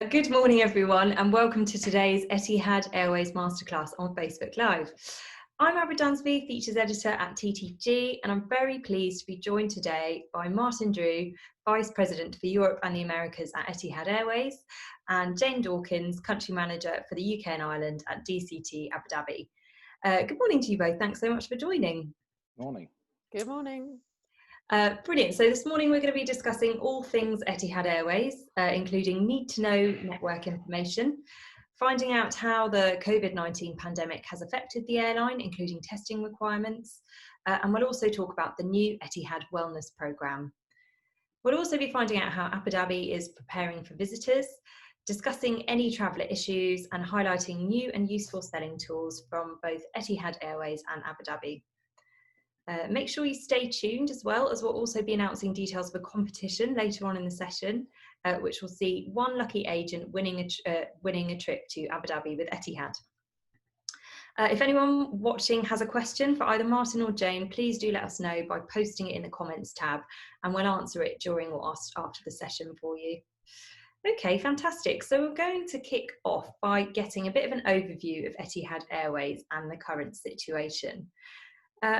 Good morning, everyone, and welcome to today's Etihad Airways Masterclass on Facebook Live. I'm Abra Dunsby, Features Editor at TTG, and I'm very pleased to be joined today by Martin Drew, Vice President for Europe and the Americas at Etihad Airways, and Jane Dawkins, Country Manager for the UK and Ireland at DCT Abu Dhabi. Good morning to you both. Thanks so much for joining. Morning. Good morning. Brilliant. So this morning we're going to be discussing all things Etihad Airways, including need-to-know network information, finding out how the COVID-19 pandemic has affected the airline, including testing requirements, and we'll also talk about the new Etihad Wellness Programme. We'll also be finding out how Abu Dhabi is preparing for visitors, discussing any traveller issues, and highlighting new and useful selling tools from both Etihad Airways and Abu Dhabi. Make sure you stay tuned as well, as we'll also be announcing details of a competition later on in the session, which will see one lucky agent winning a trip to Abu Dhabi with Etihad. If anyone watching has a question for either Martin or Jane, please do let us know by posting it in the comments tab, and we'll answer it during or after the session for you. Okay, fantastic. So we're going to kick off by getting a bit of an overview of Etihad Airways and the current situation.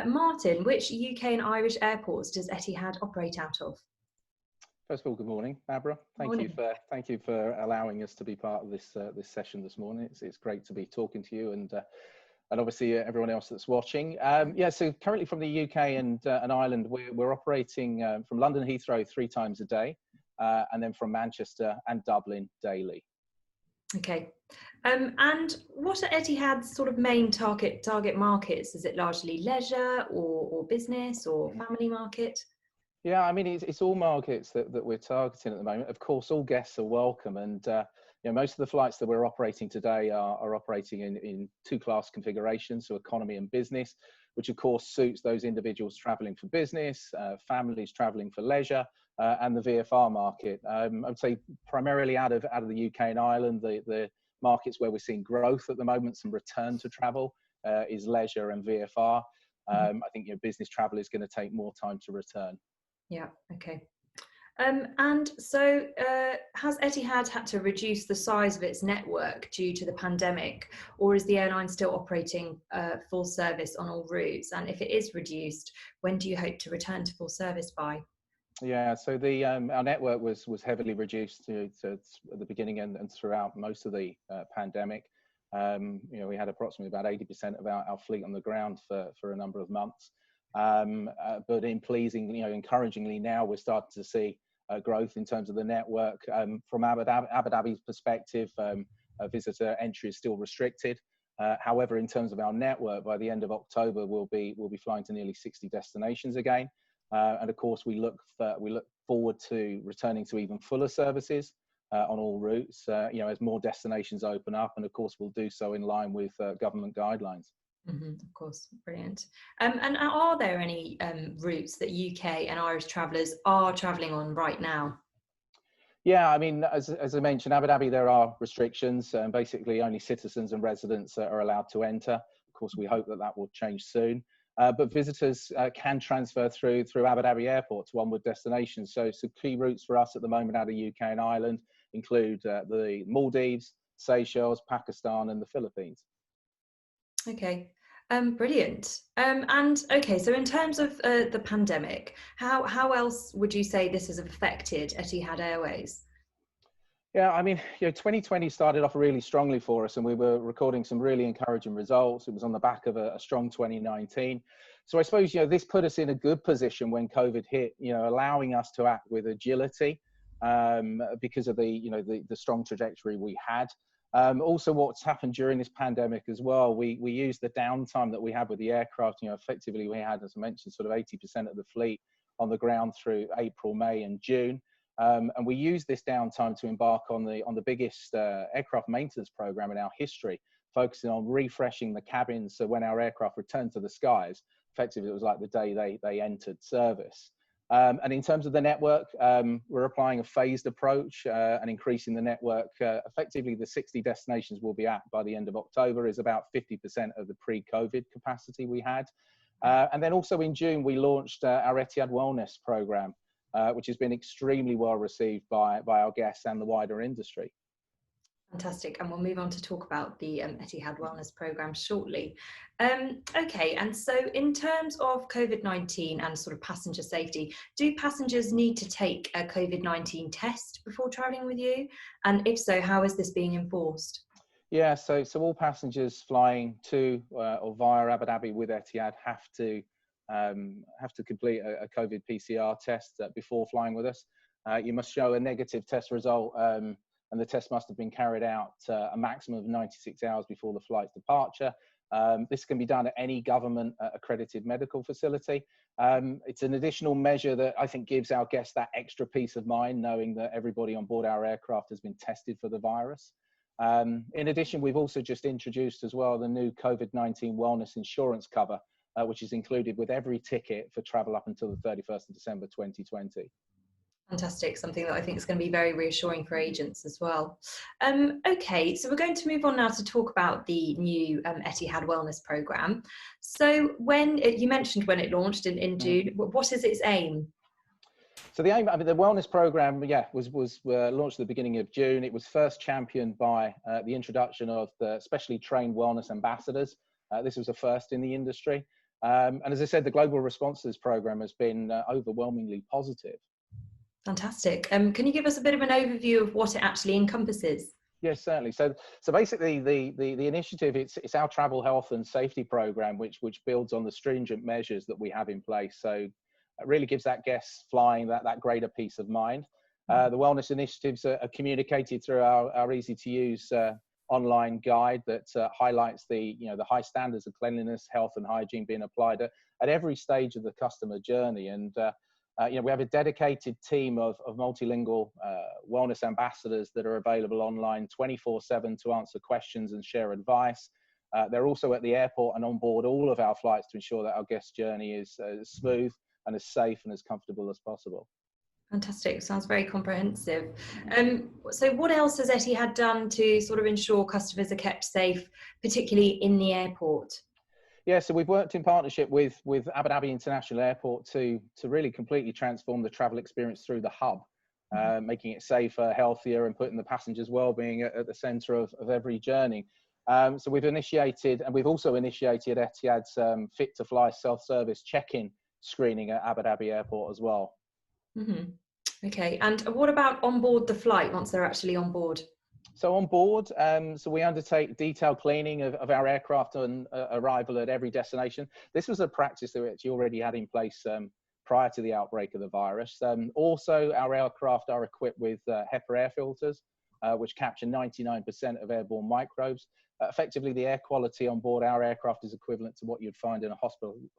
Martin, which UK and Irish airports does Etihad operate out of? First of all, good morning, Abra. Thank you for allowing us to be part of this session this morning. It's great to be talking to you and obviously everyone else that's watching. So currently from the UK and Ireland, we're operating from London Heathrow 3 times a day, and then from Manchester and Dublin daily. Okay. And what are Etihad's sort of main target markets? Is it largely leisure or business or family market? Yeah, I mean, it's all markets that we're targeting at the moment. Of course, all guests are welcome. And most of the flights that we're operating today are operating in 2-class configurations, so economy and business, which of course suits those individuals traveling for business, families traveling for leisure, and the VFR market. I would say primarily out of the UK and Ireland, the markets where we're seeing growth at the moment, some return to travel, is leisure and VFR. I think business travel is going to take more time to return. Yeah, okay. And so has Etihad had to reduce the size of its network due to the pandemic, or is the airline still operating full service on all routes? And if it is reduced, when do you hope to return to full service by? Yeah, so the our network was heavily reduced to at the beginning and throughout most of the pandemic. We had approximately about 80% of our fleet on the ground for a number of months. But encouragingly now we're starting to see growth in terms of the network. From Abu Dhabi's perspective, visitor entry is still restricted. However, in terms of our network, by the end of October, we'll be flying to nearly 60 destinations again. And of course, we look forward to returning to even fuller services on all routes, as more destinations open up, and of course, we'll do so in line with government guidelines. Of course, brilliant. And are there any routes that UK and Irish travellers are travelling on right now? Yeah, I mean, as I mentioned, Abu Dhabi, there are restrictions. Basically, only citizens and residents are allowed to enter. Of course, we hope that will change soon. But visitors can transfer through Abu Dhabi Airport to onward destinations. So key routes for us at the moment out of UK and Ireland include the Maldives, Seychelles, Pakistan, and the Philippines. Okay, brilliant. And okay, so in terms of the pandemic, how else would you say this has affected Etihad Airways? Yeah, I mean, 2020 started off really strongly for us, and we were recording some really encouraging results. It was on the back of a strong 2019. So I suppose, this put us in a good position when COVID hit, allowing us to act with agility because of the strong trajectory we had. Also, what's happened during this pandemic as well, we used the downtime that we had with the aircraft. Effectively, we had, as I mentioned, sort of 80% of the fleet on the ground through April, May, and June. And we used this downtime to embark on the biggest aircraft maintenance program in our history, focusing on refreshing the cabins. So when our aircraft returned to the skies, effectively it was like the day they entered service. And in terms of the network, we're applying a phased approach and increasing the network. Effectively, the 60 destinations we'll be at by the end of October is about 50% of the pre-COVID capacity we had. And then also in June, we launched our Etihad Wellness Programme, which has been extremely well received by our guests and the wider industry. Fantastic, and we'll move on to talk about the Etihad Wellness Programme shortly. Okay, and so in terms of COVID-19 and sort of passenger safety, do passengers need to take a COVID-19 test before travelling with you? And if so, how is this being enforced? Yeah, so all passengers flying to or via Abu Dhabi with Etihad have to complete a COVID PCR test before flying with us. You must show a negative test result, and the test must have been carried out a maximum of 96 hours before the flight's departure. This can be done at any government accredited medical facility. It's an additional measure that I think gives our guests that extra peace of mind, knowing that everybody on board our aircraft has been tested for the virus. In addition, we've also just introduced as well the new COVID-19 wellness insurance cover, which is included with every ticket for travel up until the 31st of December 2020. Fantastic, something that I think is going to be very reassuring for agents as well. Okay, so we're going to move on now to talk about the new Etihad Wellness Programme. So you mentioned when it launched in June, what is its aim? So the aim, I mean, the wellness program, was launched at the beginning of June. It was first championed by the introduction of the specially trained wellness ambassadors. This was a first in the industry. And as I said, the global response to this program has been overwhelmingly positive. Fantastic. Can you give us a bit of an overview of what it actually encompasses? Yes, certainly. So basically, the initiative, it's our travel health and safety program, which builds on the stringent measures that we have in place. So it really gives that guest flying that greater peace of mind. The wellness initiatives are communicated through our easy to use online guide that highlights the high standards of cleanliness, health and hygiene being applied at every stage of the customer journey. And we have a dedicated team of multilingual wellness ambassadors that are available online 24/7 to answer questions and share advice. They're also at the airport and on board all of our flights to ensure that our guest journey is as smooth and as safe and as comfortable as possible. Fantastic, sounds very comprehensive. So what else has Etihad done to sort of ensure customers are kept safe, particularly in the airport? Yeah, so we've worked in partnership with Abu Dhabi International Airport to really completely transform the travel experience through the hub, making it safer, healthier, and putting the passengers' well-being at the centre of every journey. So we've initiated, and we've also initiated Etihad's Fit to Fly self-service check-in screening at Abu Dhabi Airport as well. Okay, and what about on board the flight once they're actually on board? So on board, so we undertake detailed cleaning of our aircraft on arrival at every destination. This was a practice that we actually already had in place prior to the outbreak of the virus. Also, our aircraft are equipped with HEPA air filters, which capture 99% of airborne microbes. Effectively, the air quality on board our aircraft is equivalent to what you'd find in a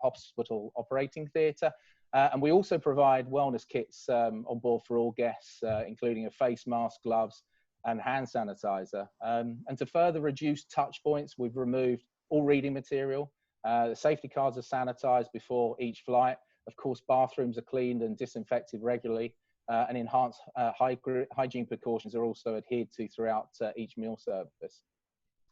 hospital operating theatre. And we also provide wellness kits on board for all guests, including a face mask, gloves, and hand sanitizer. And to further reduce touch points, we've removed all reading material. The safety cards are sanitized before each flight. Of course, bathrooms are cleaned and disinfected regularly, and enhanced hygiene precautions are also adhered to throughout each meal service.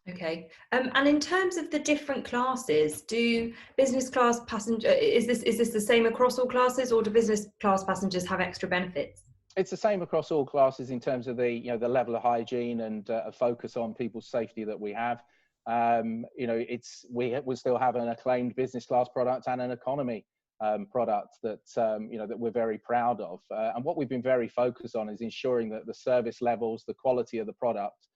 Okay, and in terms of the different classes, do business class passenger, is this the same across all classes, or do business class passengers have extra benefits? It's the same across all classes in terms of the level of hygiene and a focus on people's safety that we have. We still have an acclaimed business class product and an economy product that that we're very proud of. And what we've been very focused on is ensuring that the service levels, the quality of the product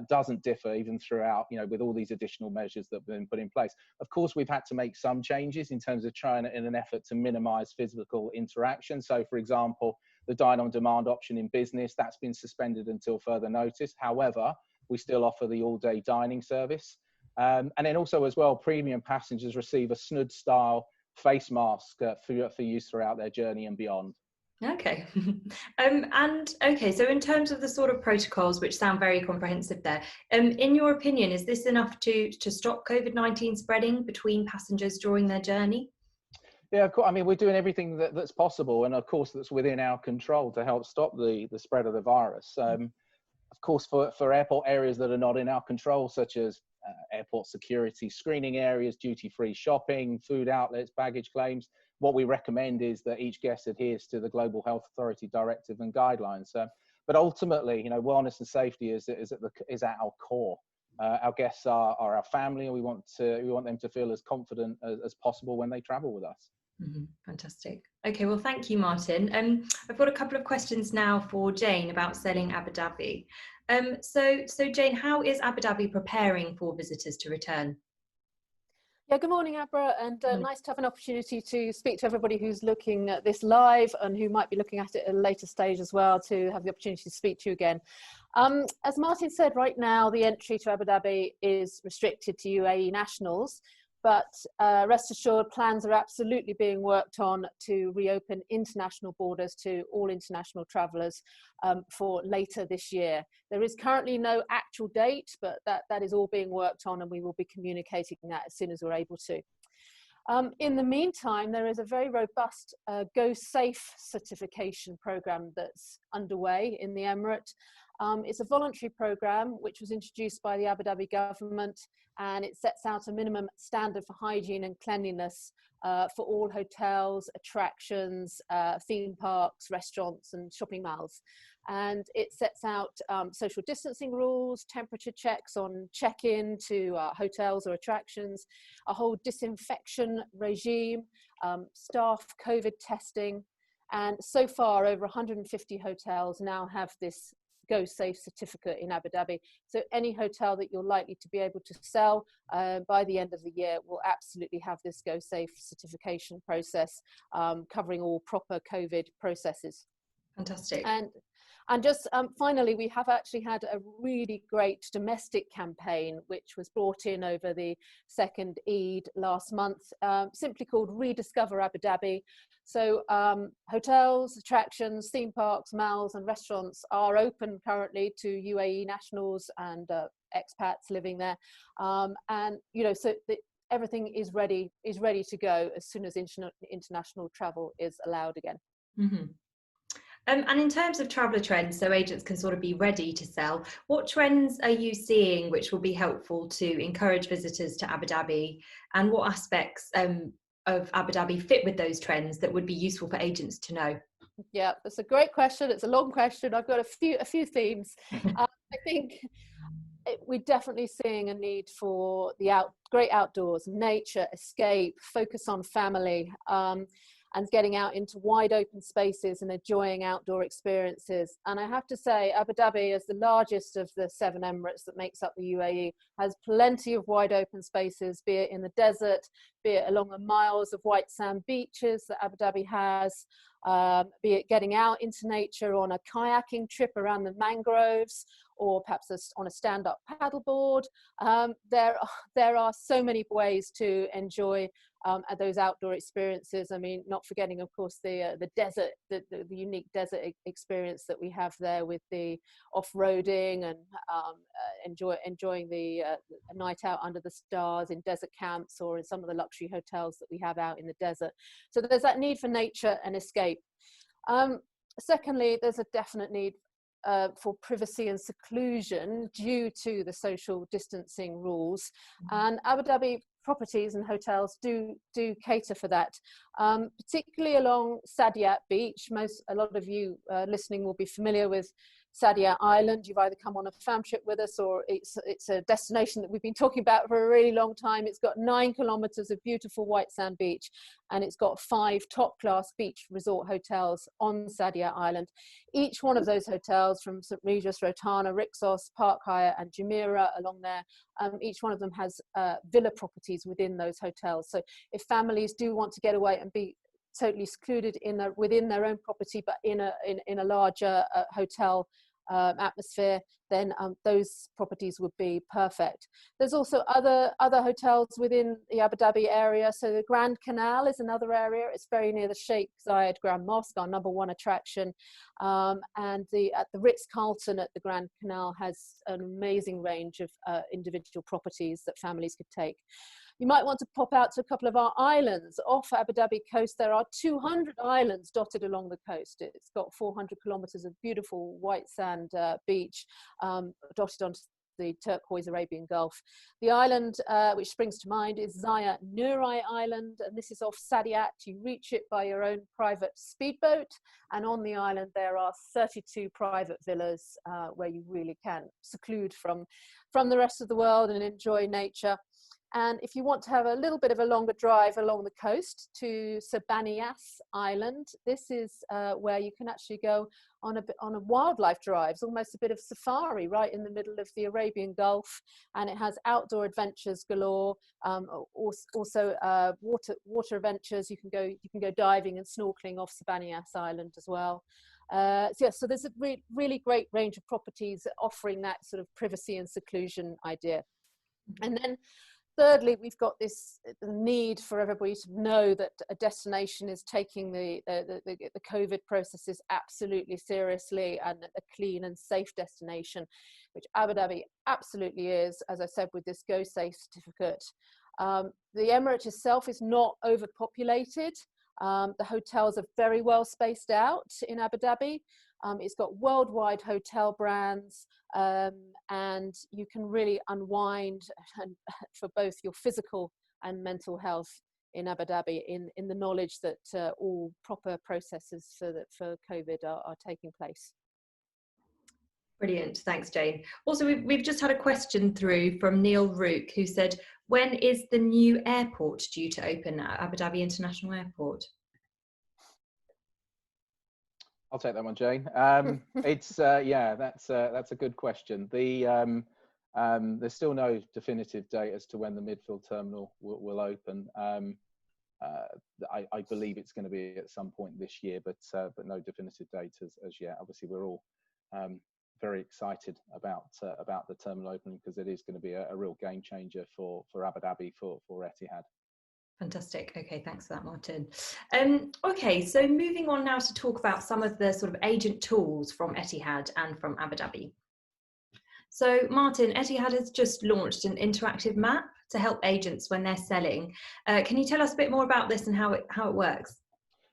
doesn't differ even throughout, with all these additional measures that have been put in place. Of course, we've had to make some changes in terms of trying in an effort to minimize physical interaction. So, for example, the dine on demand option in business, that's been suspended until further notice. However, we still offer the all day dining service. And then also as well, premium passengers receive a snood style face mask for use throughout their journey and beyond. Okay. Okay, so in terms of the sort of protocols, which sound very comprehensive there, in your opinion, is this enough to stop COVID-19 spreading between passengers during their journey? Yeah, of course. I mean, we're doing everything that's possible, and of course that's within our control to help stop the spread of the virus. Of course, for airport areas that are not in our control, such as airport security screening areas, duty-free shopping, food outlets, baggage claims, what we recommend is that each guest adheres to the Global Health Authority directive and guidelines. But ultimately, wellness and safety is at our core. Our guests are our family, and we want them to feel as confident as possible when they travel with us. Fantastic. Okay, well, thank you, Martin. I've got a couple of questions now for Jane about selling Abu Dhabi. So Jane, how is Abu Dhabi preparing for visitors to return? Yeah, good morning, Abra, and nice to have an opportunity to speak to everybody who's looking at this live and who might be looking at it at a later stage as well, to have the opportunity to speak to you again. As Martin said, right now the entry to Abu Dhabi is restricted to UAE nationals, but rest assured plans are absolutely being worked on to reopen international borders to all international travellers for later this year. There is currently no actual date, but that is all being worked on, and we will be communicating that as soon as we're able to. In the meantime, there is a very robust Go Safe certification program that's underway in the Emirate. It's a voluntary program which was introduced by the Abu Dhabi government, and it sets out a minimum standard for hygiene and cleanliness for all hotels, attractions, theme parks, restaurants and shopping malls. And it sets out social distancing rules, temperature checks on check-in to hotels or attractions, a whole disinfection regime, staff COVID testing. And so far, over 150 hotels now have this Go Safe certificate in Abu Dhabi. So any hotel that you're likely to be able to sell by the end of the year will absolutely have this Go Safe certification process covering all proper COVID processes. Fantastic. And just finally, we have actually had a really great domestic campaign, which was brought in over the second Eid last month, simply called Rediscover Abu Dhabi. So hotels, attractions, theme parks, malls and restaurants are open currently to UAE nationals and expats living there. And, so everything is ready to go as soon as international travel is allowed again. Mm-hmm. And in terms of traveller trends, so agents can sort of be ready to sell, what trends are you seeing which will be helpful to encourage visitors to Abu Dhabi, and what aspects of Abu Dhabi fit with those trends that would be useful for agents to know? Yeah, that's a great question. It's a long question. I've got a few themes. I think we're definitely seeing a need for the great outdoors, nature, escape, focus on family, and getting out into wide open spaces and enjoying outdoor experiences. And I have to say, Abu Dhabi, as the largest of the 7 Emirates that makes up the UAE, has plenty of wide open spaces, be it in the desert, be it along the miles of white sand beaches that Abu Dhabi has, be it getting out into nature on a kayaking trip around the mangroves, or perhaps on a stand-up paddleboard. There are so many ways to enjoy those outdoor experiences. I mean, not forgetting, of course, the desert, the unique desert experience that we have there with the off-roading and enjoying the night out under the stars in desert camps or in some of the luxury hotels that we have out in the desert. So there's that need for nature and escape. Secondly, there's a definite need for privacy and seclusion due to the social distancing rules, and Abu Dhabi properties and hotels do cater for that, particularly along Saadiyat Beach. A lot of you listening will be familiar with Saadiyat Island. You've either come on a fam trip with us, or it's a destination that we've been talking about for a really long time. It's got 9 kilometers of beautiful white sand beach, and it's got 5 top-class beach resort hotels on Saadiyat Island. Each one of those hotels, from St Regis, Rotana, Rixos, Park Hyatt and Jumeirah along there, each one of them has villa properties within those hotels. So if families do want to get away and be totally secluded within their own property, but in a larger hotel atmosphere, then those properties would be perfect. There's also other hotels within the Abu Dhabi area. So the Grand Canal is another area. It's very near the Sheikh Zayed Grand Mosque, our #1 attraction. And at the Ritz-Carlton at the Grand Canal has an amazing range of individual properties that families could take. You might want to pop out to a couple of our islands. Off Abu Dhabi coast, there are 200 islands dotted along the coast. It's got 400 kilometers of beautiful white sand beach, dotted onto the turquoise Arabian Gulf. The island which springs to mind is Zaya Nurai Island, and this is off Saadiyat. You reach it by your own private speedboat, and on the island there are 32 private villas where you really can seclude from the rest of the world and enjoy nature. And if you want to have a little bit of a longer drive along the coast to Sabaniyas Island, this is where you can actually go on a wildlife drive. It's almost a bit of safari right in the middle of the Arabian Gulf, and it has outdoor adventures galore. Also water adventures. You can go diving and snorkeling off Sabaniyas Island as well. So there's a really great range of properties offering that sort of privacy and seclusion idea. And then thirdly, we've got this need for everybody to know that a destination is taking the COVID processes absolutely seriously, and a clean and safe destination, which Abu Dhabi absolutely is, as I said, with this Go Safe certificate. The Emirate itself is not overpopulated. The hotels are very well spaced out in Abu Dhabi. It's got worldwide hotel brands, and you can really unwind for both your physical and mental health in Abu Dhabi in the knowledge that all proper processes for COVID are taking place. Brilliant, thanks Jane. Also, we've just had a question through from Neil Rook, who said, when is the new airport due to open at Abu Dhabi International Airport? I'll take that one, Jane. It's yeah, that's a good question. There's still no definitive date as to when the midfield terminal will open. I believe it's going to be at some point this year, but no definitive date as yet. Obviously, we're all very excited about the terminal opening, because it is going to be a real game changer for Abu Dhabi, for Etihad. Fantastic. Okay, thanks for that, Martin. Okay, so moving on now to talk about some of the sort of agent tools from Etihad and from Abu Dhabi. So Martin, Etihad has just launched an interactive map to help agents when they're selling. Can you tell us a bit more about this and how it works?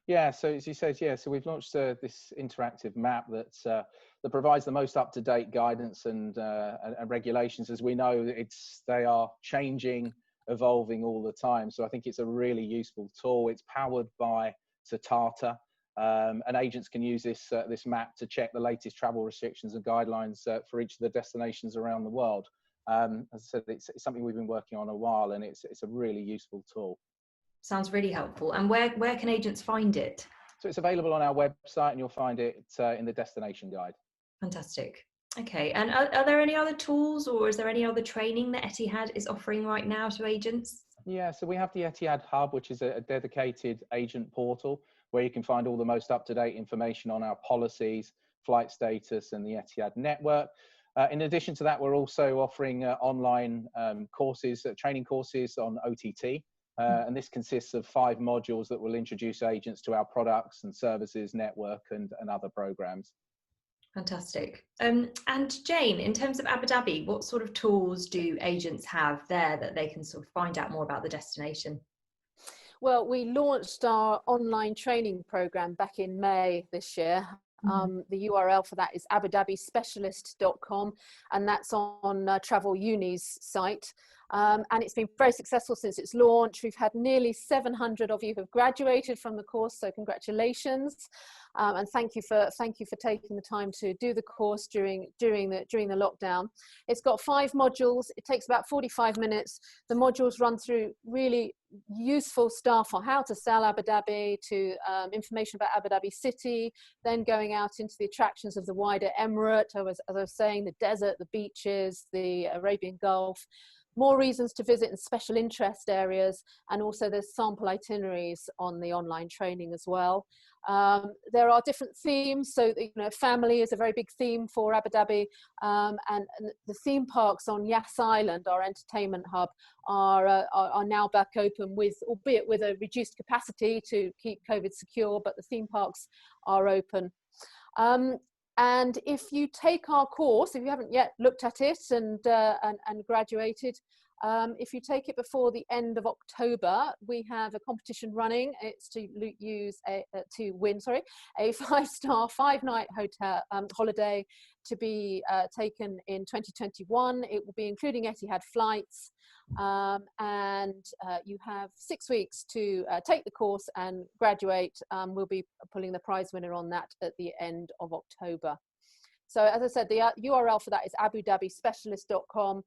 Yeah, so as you said, yeah, so we've launched this interactive map that provides the most up-to-date guidance and regulations. As we know, they are changing, evolving all the time. So I think it's a really useful tool. It's powered by Satata, and agents can use this map to check the latest travel restrictions and guidelines for each of the destinations around the world. As I said, it's something we've been working on a while, and it's a really useful tool. Sounds really helpful. And where can agents find it? So it's available on our website, and you'll find it in the destination guide. Fantastic. Okay, and are there any other tools, or is there any other training that Etihad is offering right now to agents? Yeah, so we have the Etihad Hub, which is a dedicated agent portal where you can find all the most up-to-date information on our policies, flight status, and the Etihad network. In addition to that, we're also offering online courses, training courses on OTT, and this consists of 5 modules that will introduce agents to our products and services, network, and other programs. Fantastic. And Jane, in terms of Abu Dhabi, what sort of tools do agents have there that they can sort of find out more about the destination? Well, we launched our online training program back in May this year. The URL for that is abudhabispecialist.com, and that's on Travel Uni's site. And it's been very successful since its launch. We've had nearly 700 of you who have graduated from the course, so congratulations. And thank you for taking the time to do the course during the lockdown. It's got 5 modules. It takes about 45 minutes. The modules run through really useful stuff on how to sell Abu Dhabi, to information about Abu Dhabi city, then going out into the attractions of the wider Emirate, as I was saying, the desert, the beaches, the Arabian Gulf, more reasons to visit in special interest areas, and also there's sample itineraries on the online training as well. There are different themes, so family is a very big theme for Abu Dhabi, and the theme parks on Yas Island, our entertainment hub, are now back open, albeit with a reduced capacity to keep COVID secure, but the theme parks are open. And if you take our course, if you haven't yet looked at it and graduated, if you take it before the end of October, we have a competition running. It's to win a 5-star 5-night hotel holiday to be taken in 2021. It will be including Etihad flights, and you have 6 weeks to take the course and graduate. We'll be pulling the prize winner on that at the end of October. So as I said, the URL for that is abudhabispecialist.com.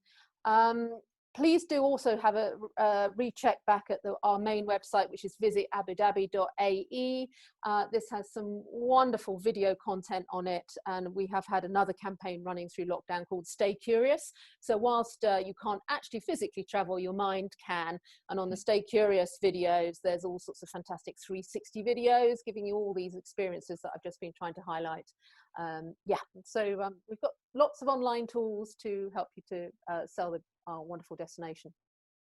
Please do also have a recheck back at our main website, which is visitabudabi.ae. This has some wonderful video content on it, and we have had another campaign running through lockdown called Stay Curious. So whilst you can't actually physically travel, your mind can. And on the Stay Curious videos, there's all sorts of fantastic 360 videos giving you all these experiences that I've just been trying to highlight. So we've got lots of online tools to help you to sell our wonderful destination.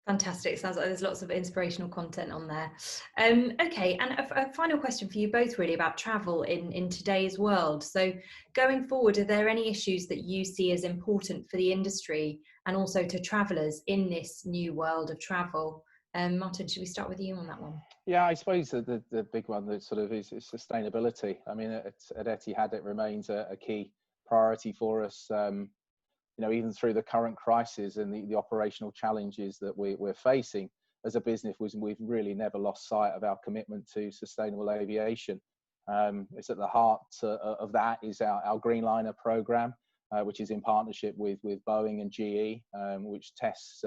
Fantastic. Sounds like there's lots of inspirational content on there. Okay, and a final question for you both really about travel in today's world. So going forward, are there any issues that you see as important for the industry and also to travellers in this new world of travel? Martin, should we start with you on that one? Yeah, I suppose the big one that sort of is sustainability. I mean, at Etihad, it remains a key priority for us. You know, even through the current crisis and the operational challenges that we're facing as a business, we've really never lost sight of our commitment to sustainable aviation. It's at the heart of that is our Greenliner program, which is in partnership with Boeing and GE, which tests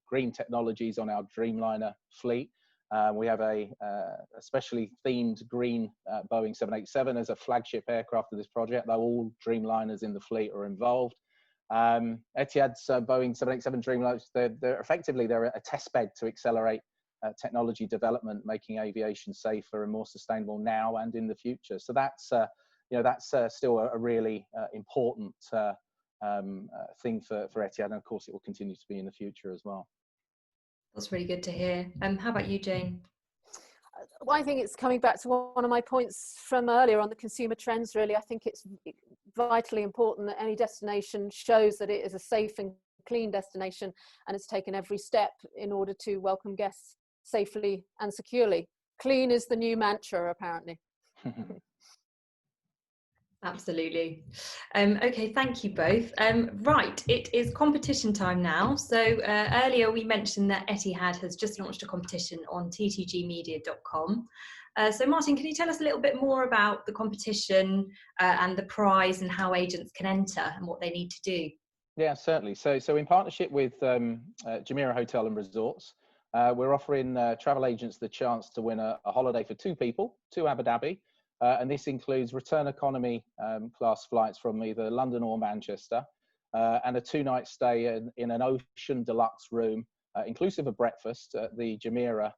green technologies on our Dreamliner fleet. We have a specially themed green Boeing 787 as a flagship aircraft of this project, though all Dreamliners in the fleet are involved. Etihad's Boeing 787 Dreamliners, they're effectively a test bed to accelerate technology development, making aviation safer and more sustainable now and in the future. So that's still a really important thing for Etihad, and of course it will continue to be in the future as well. That's really good to hear. How about you, Jane? Well, I think it's coming back to one of my points from earlier on the consumer trends, really. I think it's vitally important that any destination shows that it is a safe and clean destination and it's taken every step in order to welcome guests safely and securely. Clean is the new mantra, apparently. Absolutely. Okay, thank you both. Right, it is competition time now. So earlier we mentioned that Etihad has just launched a competition on ttgmedia.com. So Martin, can you tell us a little bit more about the competition and the prize and how agents can enter and what they need to do? Yeah, certainly. So in partnership with Jumeirah Hotel and Resorts, we're offering travel agents the chance to win a holiday for 2 people to Abu Dhabi. And this includes return economy class flights from either London or Manchester, and a 2-night stay in an ocean deluxe room, inclusive of breakfast at the Jumeirah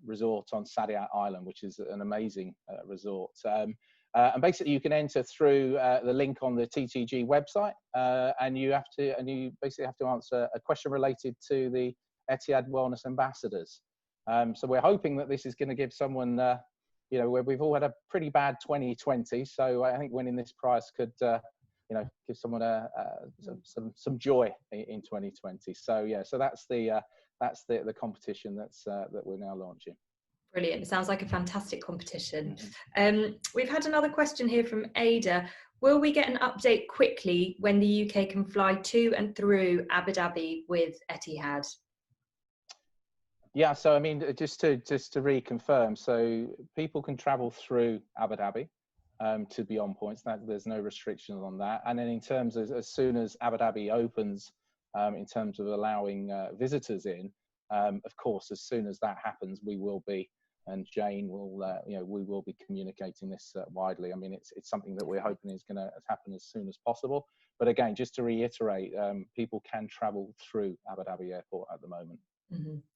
resort on Saadiyat Island, which is an amazing resort. And basically you can enter through the link on the TTG website, and you basically have to answer a question related to the Etihad Wellness Ambassadors. So we're hoping that this is going to give someone you know, we've all had a pretty bad 2020, so I think winning this prize could, you know, give someone some joy in 2020. So yeah, so that's the competition that we're now launching. Brilliant. It sounds like a fantastic competition. We've had another question here from Ada. Will we get an update quickly when the UK can fly to and through Abu Dhabi with Etihad? Yeah, so I mean, just to reconfirm, so people can travel through Abu Dhabi to beyond points. There's no restrictions on that. And then in terms of as soon as Abu Dhabi opens, in terms of allowing visitors in, of course, as soon as that happens, we will be, and Jane will, you know, we will be communicating this widely. I mean, it's something that we're hoping is going to happen as soon as possible. But again, just to reiterate, people can travel through Abu Dhabi Airport at the moment.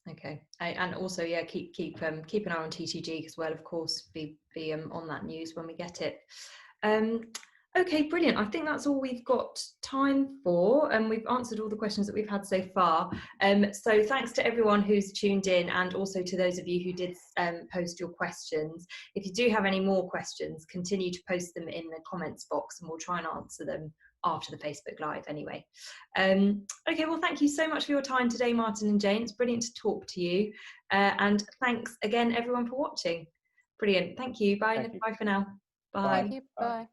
Okay, and also yeah, keep an eye on TTG as well, of course, be on that news when we get it. Okay, brilliant. I think that's all we've got time for, and we've answered all the questions that we've had so far. So thanks to everyone who's tuned in, and also to those of you who did post your questions. If you do have any more questions, continue to post them in the comments box and we'll try and answer them after the Facebook Live anyway. Okay, well, thank you so much for your time today, Martin and Jane. It's brilliant to talk to you. And thanks again, everyone, for watching. Brilliant. Thank you. Bye. Bye for now. Bye. Thank you. Bye.